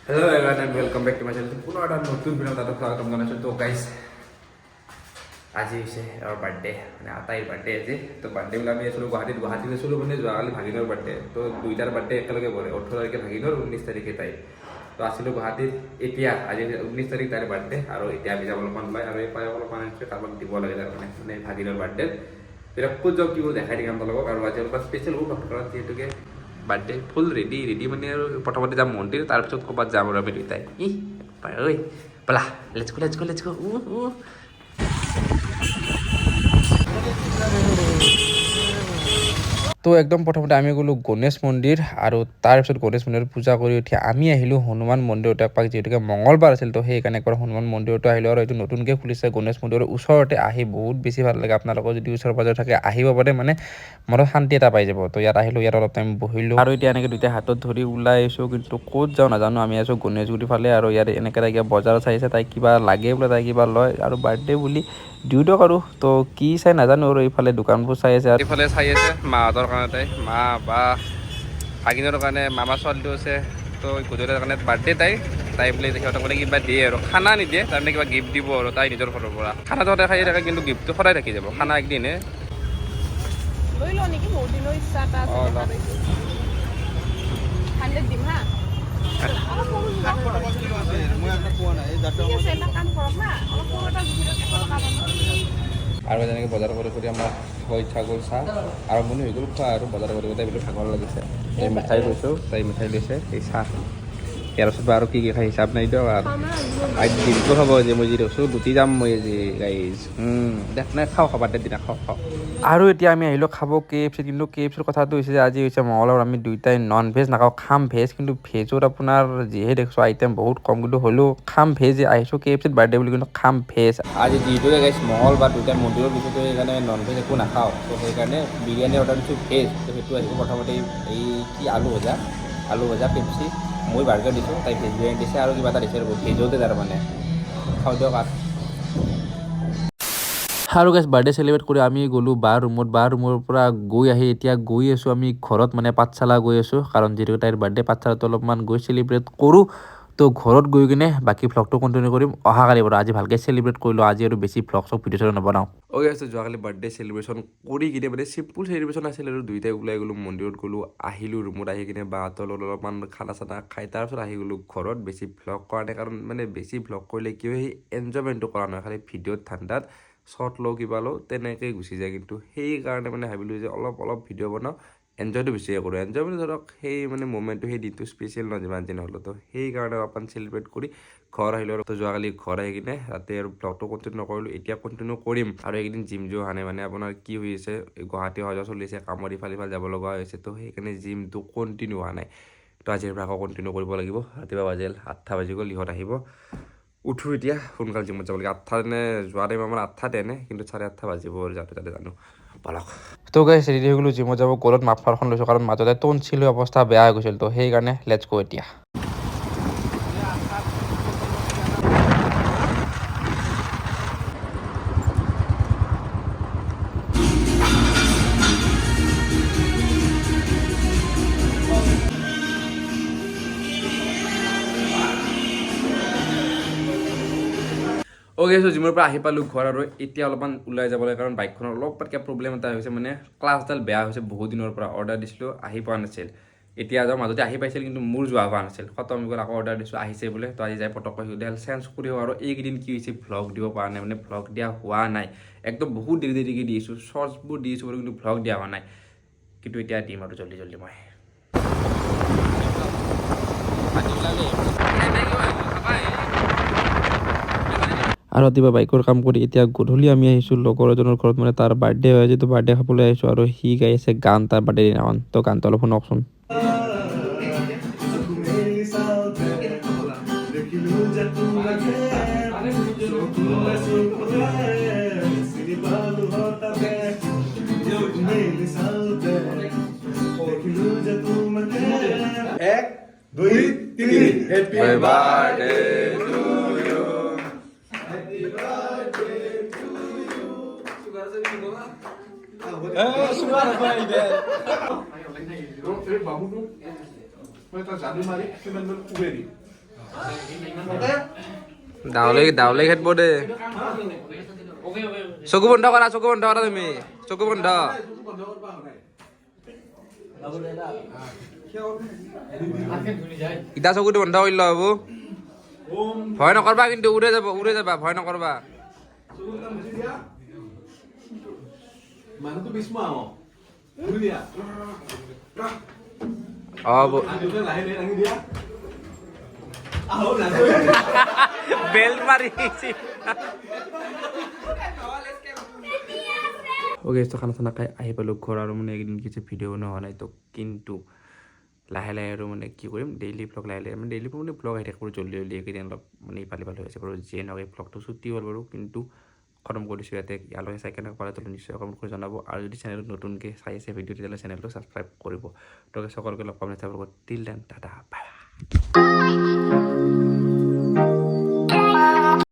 Hello everyone and welcome back to my channel. পুনৰ এটা নতুন ভিডিঅ' তাত স্বাগতম জনাইছোঁ। তো গাইছ আজি হৈছে আমাৰ বাৰ্থডে, মানে আটাইৰ বাৰ্থডে আজি। তো বাৰ্থডে বোলে আমি আছিলোঁ গুৱাহাটীত আছিলোঁ মানে যোৱাকালি ভাগিনৰ বাৰ্থডে। তো দুইটাৰ বাৰ্থডে একেলগে পৰে, 18 তাৰিখে ভাগিনৰ, 19 তাৰিখে তাই। তো আছিলোঁ গুৱাহাটীত, এতিয়া আজি 19 তাৰিখ তাইৰ বাৰ্থডে, আৰু এতিয়া আমি যাব অলপমান ওলাই আৰু এই পাই অলপমান কাৰোবাক দিব লাগে তাৰ মানে ভাগিনৰ বাৰ্থডে। এতিয়া ক'ত যাওঁ কি দেখাই দিম আপোনালোকক। আৰু আজি অলপমান স্পেচিয়েল হ'ব কাৰণ যিহেতুকে বাৰ্থডে ফুল ৰেডি মানে আৰু প্ৰথমতে যাম মন্দিৰ, তাৰপিছত ক'ৰবাত যাম আৰু আমি দুইটাই। ঐ ব'লা, লেটছ গো। তো একদম প্ৰথমতে আমি গ'লোঁ গণেশ মন্দিৰ, আৰু তাৰপিছত গণেশ মন্দিৰত পূজা কৰি উঠি আমি আহিলোঁ হনুমান মন্দিৰত একপাক, যিহেতুকে মঙলবাৰ আছিল। তো সেইকাৰণে একবাৰ হনুমান মন্দিৰতো আহিলোঁ, আৰু এইটো নতুনকৈ খুলিছে গণেশ মন্দিৰৰ ওচৰতে, আহি বহুত বেছি ভাল লাগে। আপোনালোকৰ যদি ওচৰ পাজৰ থাকে আহিব পাৰে, মানে মনত শান্তি এটা পাই যাব। তো ইয়াত আহিলোঁ, ইয়াত অলপ টাইম বহিলোঁ, আৰু এতিয়া এনেকৈ দুইটা হাতত ধৰি ওলাই আহিছোঁ। কিন্তু ক'ত যাওঁ নাজানো, আমি আছোঁ গণেশগুৰি ফালে, আৰু ইয়াত এনেকৈ তাই কিবা বজাৰ চাইছে, তাই কিবা লাগে বোলে, তাই কিবা লয়, আৰু বাৰ্থডে বুলি দিওঁ দিয়ক। আৰু তো কি চাই নাজানো, আৰু এইফালে দোকানবোৰ চাই আছে, এইফালে চাই আছে মাহঁতৰ কাৰণে, তাই মা বা ভাগিনৰ কাৰণে মামা ছোৱালীটো আছে। তো গধূলিৰ কাৰণে বাৰ্থডে তাই বোলে সিহঁতক মানে কিবা দিয়ে, আৰু খানা নিদিয়ে, তাৰমানে কিবা গিফ্ট দিব, আৰু তাই নিজৰ ঘৰৰ পৰা খানাটো সদায় খাই থাকে, কিন্তু গিফ্টটো সদায় থাকি যাব। খানা একদিনে লৈ ল নেকি, বহুত দিনৰ ইচ্ছা এটা আছে। দিম হা, আৰু যেনেকৈ বজাৰ কৰি আমাৰ ইচ্ছা গ'ল, চাহ আৰম্ভণি হৈ গ'ল খোৱা, আৰু বজাৰ কৰি তাই বোলে ভাগৰ লাগিছে। এই মিঠাই লৈছোঁ, তাই মিঠাই লৈছে, এই চাহ। ইয়াৰ পিছত আৰু কি খাই হিচাপ নাই দিয়ক। আৰু আজি দিনটো খাব, যে মই যি কৈছোঁ গুটি যাম মই আজি গাইজ। দেখ নাই, খাওঁ বাৰ্থডে দিনা খাওঁ। আৰু এতিয়া আমি আহিলোঁ খাব KFC। কিন্তু KFCৰ কথাটো হৈছে যে আজি হৈছে মঙলবাৰ, আমি দুইটাই নন ভেজ নাখাওঁ, খাম ভেজ। কিন্তু ভেজত আপোনাৰ যিহে দেখিছোঁ আইটেম বহুত কম, কিন্তু হ'লেও খাম ভেজ। আহিছোঁ KFCত বাৰ্থডে বুলি, কিন্তু খাম ভেজ। আজি যিহেতুকে গাইছ মঙলবাৰ, দুইটাই মন্দিৰৰ পিছতো সেইকাৰণে নন ভেজ একো নাখাওঁ। তো সেইকাৰণে বিৰিয়ানী অৰ্ডাৰ দিছোঁ ভেজ। তো সেইটো আহিব প্ৰথমতে এই কি আলু ভজা পেপচি। মই বাৰ্গাৰ দিছোঁ, তাই ভেজ বিৰিয়ানী দিছে, আৰু কিবা এটা দিছে ভেজতে তাৰমানে। খাওঁ দিয়ক। আৰু গাইছ বাৰ্থডে চেলিব্ৰেট কৰি আমি গ'লোঁ বাৰ ৰুমৰ পৰা এতিয়া গৈ আছোঁ আমি ঘৰত, মানে পাঠশালা গৈ আছোঁ, কাৰণ যিহেতু তাইৰ বাৰ্থডে পাঠশালাটো অলপমান গৈ চেলিব্ৰেট কৰোঁ। তো ঘৰত গৈ কিনে বাকী ভ্লগটো কণ্টিনিউ কৰিম অহাকালিৰ পৰা। আজি ভালকৈ চেলিব্ৰেট কৰিলোঁ, আজি আৰু বেছি ভ্লগ ভিডিঅ' নবনাওঁ। আছে যোৱাকালি বাৰ্থডে চেলিব্ৰেশ্যন কৰি কিনে, মানে চিম্পুল চেলিব্ৰেশ্যন আছিল, আৰু দুইটাই ওলাই গ'লোঁ মন্দিৰত গ'লোঁ, আহিলোঁ ৰুমত, আহি কিনে বাহঁতৰ লগত অলপমান খানা চানা খাই তাৰপিছত আহি গ'লোঁ ঘৰত। বেছি ভ্লগ কৰা নাই, কাৰণ মানে বেছি ভ্লগ কৰিলে কি হয়, সেই এনজয়মেণ্টটো কৰা নহয়, খালি ভিডিঅ'ত ঠাণ্ডাত শ্বৰ্ট লওঁ কিবা লওঁ তেনেকৈয়ে গুচি যায়। কিন্তু সেইকাৰণে মানে ভাবিলোঁ যে অলপ ভিডিঅ' বনাওঁ, এনজয়টো বেছিকৈ কৰোঁ। এনজয় মানে ধৰক সেই মানে মমেণ্টটো, সেই দিনটো স্পেচিয়েল নহয় যিমান যি নহ'লেও। তো সেইকাৰণে অলপমান চেলিব্ৰেট কৰি ঘৰ আহিলোঁ। আৰু তো যোৱাকালি ঘৰ আহি কিনে ৰাতি আৰু ভ্লগটো কণ্টিনিউ নকৰিলোঁ, এতিয়া কণ্টিনিউ কৰিম। আৰু এইকেইদিন জিম যোৱা হোৱা নাই, মানে আপোনাৰ কি হৈ আছে, গুৱাহাটী অহা যোৱা চলি আছে, কামৰ ইফাল যাব লগা হৈছে। তো সেইকাৰণে জিমটো কণ্টিনিউ হোৱা নাই। তো আজিৰ পৰা আকৌ কণ্টিনিউ কৰিব লাগিব। ৰাতিপুৱা বাজিল 8টা বাজি গ'ল, ইহঁত আহিব। উঠোঁ এতিয়া, সোনকালে জিমত যাব লাগে। 8টা যোৱা টাইম আমাৰ 8টাতে এনে, কিন্তু 8:30 বাজিব আৰু যাতে জানো বলক। তো গাইছ ৰেডি হৈ গ'লোঁ জিমত যাব। গলত মাফলাৰখন লৈছোঁ, কাৰণ মাজতে টনচিল অৱস্থা বেয়া হৈ গৈছিল। তো সেইকাৰণে লেটছ গো এতিয়া। জিমৰ পৰা আহি পালোঁ ঘৰ, আৰু এতিয়া অলপমান ওলাই যাব লাগে, কাৰণ বাইকখনৰ অলপমান কিবা প্ৰব্লেম এটা হৈছে, মানে ক্লাছডাল বেয়া হৈছে বহুত দিনৰ পৰা। অৰ্ডাৰ দিছিলোঁ, আহি পোৱা নাছিল। এতিয়া যাওঁ, মাজতে আহি পাইছিল, কিন্তু মোৰ যোৱা হোৱা নাছিল, খতম হৈ গ'ল। আকৌ অৰ্ডাৰ দিছোঁ, আহিছে বোলে। তো আজি যাই পটককৈ সুধিলে চেঞ্জ কৰিব। আৰু এইকেইদিন কি হৈছে, ভ্লগ দিব পৰা নাই, মানে ভ্লগ দিয়া হোৱা নাই একদম। বহুত দেৰিকৈ দি আছোঁ, শ্বৰ্টছবোৰ দি আছোঁ, কিন্তু ভ্লগ দিয়া হোৱা নাই। কিন্তু এতিয়া দিম আৰু জল্দি মই। আৰু ৰাতিপুৱা বাইকৰ কাম কৰি এতিয়া গধূলি আমি আহিছোঁ লগৰ এজনৰ ঘৰত, মানে তাৰ বাৰ্থডে হয়, যিটো বাৰ্থডে খাবলৈ আহিছোঁ। আৰু সি গাই আছে গান তাৰ বাৰ্থডে দিনাখন। তো গানটো অলপ শুনকচোন। এক দুই তিনি happy birthday to you, happy birthday to you. Sugar ভাই দে বাবু তো জানি মারি সেমেন্ট উবেরি ডাউলে খেদব দে চকু বন্ধ কৰা তুমি চকু বন্ধ ইটা চকুটো বন্ধ কৰিল হ'ব ভয় নকৰবা কিন্তু উৰে যাবা ভয় নকৰবা মানুহটো বিস্মা দিয়া লাহে দিয়া বেল্ট মাৰি অ'কে তো খানা চানা খাই আহি পালোঁ ঘৰ আৰু মানে এইকেইদিন কিছু ভিডিঅ' বনোৱা হোৱা নাই তো কিন্তু লাহে লাহে আৰু মানে কি কৰিম ডেইলি ব্লগ লাহে মানে ডেইলি মানে ব্লগ আহি থাকে জল্দি এইকেইদিন অলপ মানে ইফাল হৈ আছে বাৰু যিয়ে নহওক এই ব্লগটো ছুটি হ'ল বাৰু কিন্তু খতম কৰিছোঁ ইয়াতে ইয়ালৈকে চাই কেনেকৈ পালে তোলে নিশ্চয় কমেণ্ট কৰি জনাব আৰু যদি চেনেলটো নতুনকৈ চাই আছে ভিডিঅ' তেতিয়াহ'লে চেনেলটো ছাবস্ক্ৰাইব কৰিব তো সকলোকে লগ পাম next till then tata bye bye